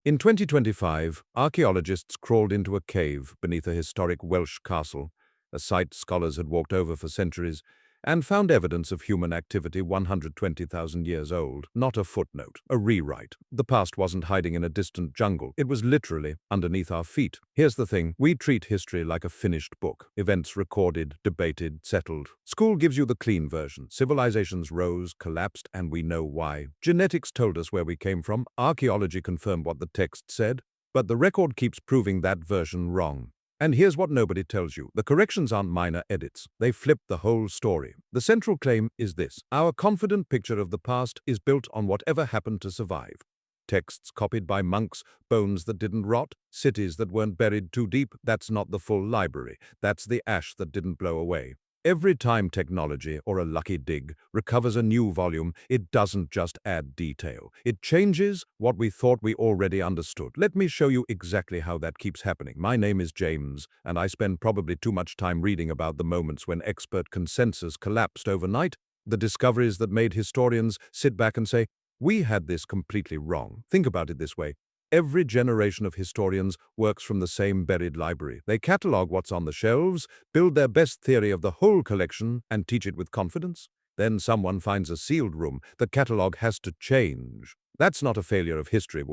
In 2025, archaeologists crawled into a cave beneath a historic Welsh castle, a site scholars had walked over for centuries, and found evidence of human activity 120,000 years old. Not a footnote, a rewrite. The past wasn't hiding in a distant jungle. It was literally underneath our feet. Here's the thing, we treat history like a finished book. Events recorded, debated, settled. School gives you the clean version. Civilizations rose, collapsed, and we know why. Genetics told us where we came from. Archaeology confirmed what the text said. But the record keeps proving that version wrong. And here's what nobody tells you. The corrections aren't minor edits. They flip the whole story. The central claim is this: our confident picture of the past is built on whatever happened to survive. Texts copied by monks, bones that didn't rot, cities that weren't buried too deep. That's not the full library. That's the ash that didn't blow away. Every time technology, or a lucky dig, recovers a new volume, it doesn't just add detail. It changes what we thought we already understood. Let me show you exactly how that keeps happening. My name is James, and I spend probably too much time reading about the moments when expert consensus collapsed overnight, the discoveries that made historians sit back and say, "We had this completely wrong." Think about it this way. Every generation of historians works from the same buried library. They catalog what's on the shelves, build their best theory of the whole collection, and teach it with confidence. Then someone finds a sealed room. The catalog has to change. That's not a failure of history,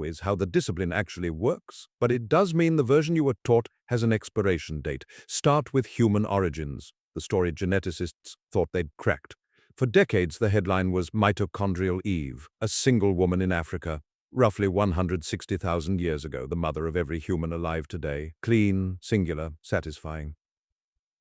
is how the discipline actually works. But it does mean the version you were taught has an expiration date. Start with human origins, the story geneticists thought they'd cracked. For decades, the headline was Mitochondrial Eve, a single woman in Africa. Roughly 160,000 years ago, the mother of every human alive today. Clean, singular, satisfying.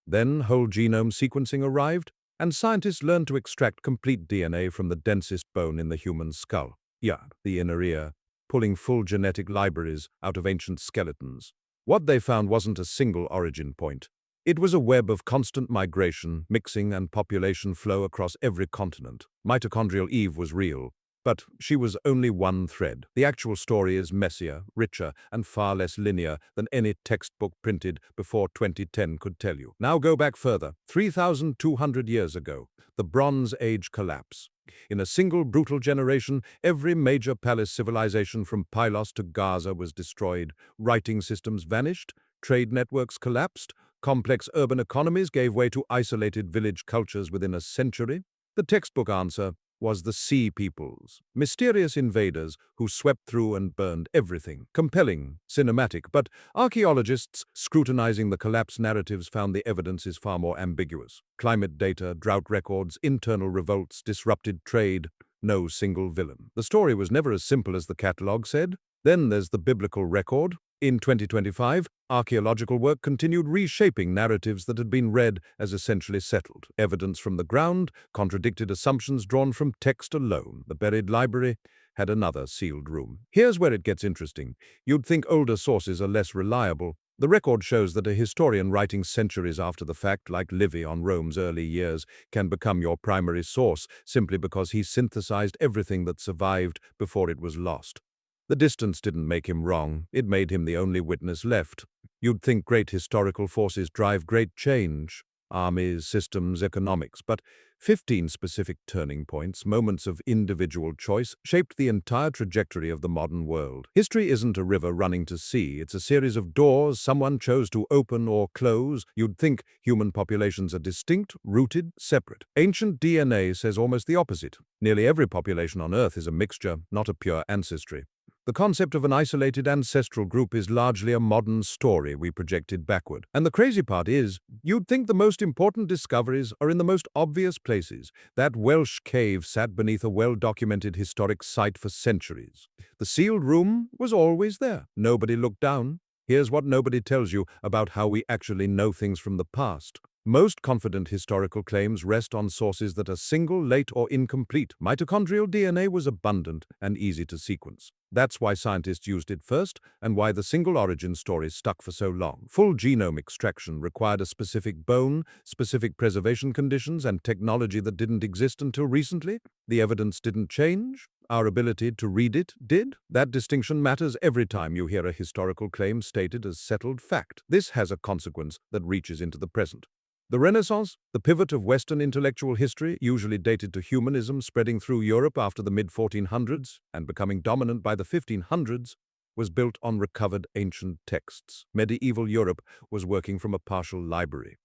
Then whole genome sequencing arrived, and scientists learned to extract complete DNA from the densest bone in the human skull. Yeah, the inner ear, pulling full genetic libraries out of ancient skeletons. What they found wasn't a single origin point. It was a web of constant migration, mixing, and population flow across every continent. Mitochondrial Eve was real. But she was only one thread. The actual story is messier, richer, and far less linear than any textbook printed before 2010 could tell you. Now go back further, 3,200 years ago, the Bronze Age collapse. In a single brutal generation, every major palace civilization from Pylos to Gaza was destroyed. Writing systems vanished, trade networks collapsed, complex urban economies gave way to isolated village cultures within a century. The textbook answer was the Sea Peoples, mysterious invaders who swept through and burned everything. Compelling, cinematic, but archaeologists scrutinizing the collapse narratives found the evidence is far more ambiguous. Climate data, drought records, internal revolts, disrupted trade, no single villain. The story was never as simple as the catalog said. Then there's the biblical record. In 2025, archaeological work continued reshaping narratives that had been read as essentially settled. Evidence from the ground contradicted assumptions drawn from text alone. The buried library had another sealed room. Here's where it gets interesting. You'd think older sources are less reliable. The record shows that a historian writing centuries after the fact, like Livy on Rome's early years, can become your primary source simply because he synthesized everything that survived before it was lost. The distance didn't make him wrong, it made him the only witness left. You'd think great historical forces drive great change, armies, systems, economics, but 15 specific turning points, moments of individual choice, shaped the entire trajectory of the modern world. History isn't a river running to sea, it's a series of doors someone chose to open or close. You'd think human populations are distinct, rooted, separate. Ancient DNA says almost the opposite. Nearly every population on Earth is a mixture, not a pure ancestry. The concept of an isolated ancestral group is largely a modern story we projected backward. And the crazy part is, you'd think the most important discoveries are in the most obvious places. That Welsh cave sat beneath a well-documented historic site for centuries. The sealed room was always there. Nobody looked down. Here's what nobody tells you about how we actually know things from the past. Most confident historical claims rest on sources that are single, late, or incomplete. Mitochondrial DNA was abundant and easy to sequence. That's why scientists used it first, and why the single origin story stuck for so long. Full genome extraction required a specific bone, specific preservation conditions, and technology that didn't exist until recently. The evidence didn't change. Our ability to read it did. That distinction matters every time you hear a historical claim stated as settled fact. This has a consequence that reaches into the present. The Renaissance, the pivot of Western intellectual history, usually dated to humanism, spreading through Europe after the mid-1400s and becoming dominant by the 1500s, was built on recovered ancient texts. Medieval Europe was working from a partial library.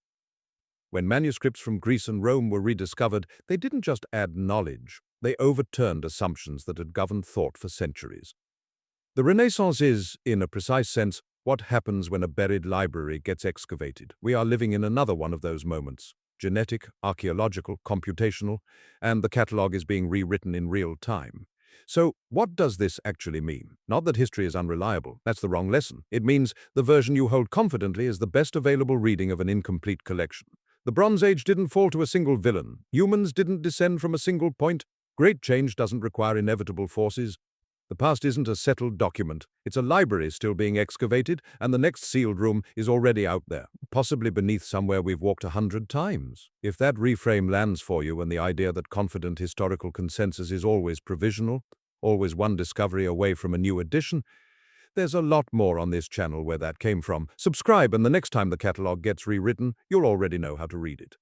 When manuscripts from Greece and Rome were rediscovered, they didn't just add knowledge, they overturned assumptions that had governed thought for centuries. The Renaissance is, in a precise sense, what happens when a buried library gets excavated. We are living in another one of those moments. Genetic, archaeological, computational, and the catalogue is being rewritten in real time. So, what does this actually mean? Not that history is unreliable. That's the wrong lesson. It means the version you hold confidently is the best available reading of an incomplete collection. The Bronze Age didn't fall to a single villain. Humans didn't descend from a single point. Great change doesn't require inevitable forces. The past isn't a settled document. It's a library still being excavated, and the next sealed room is already out there, possibly beneath somewhere we've walked 100 times. If that reframe lands for you and the idea that confident historical consensus is always provisional, always one discovery away from a new edition, there's a lot more on this channel where that came from. Subscribe, and the next time the catalog gets rewritten, you'll already know how to read it.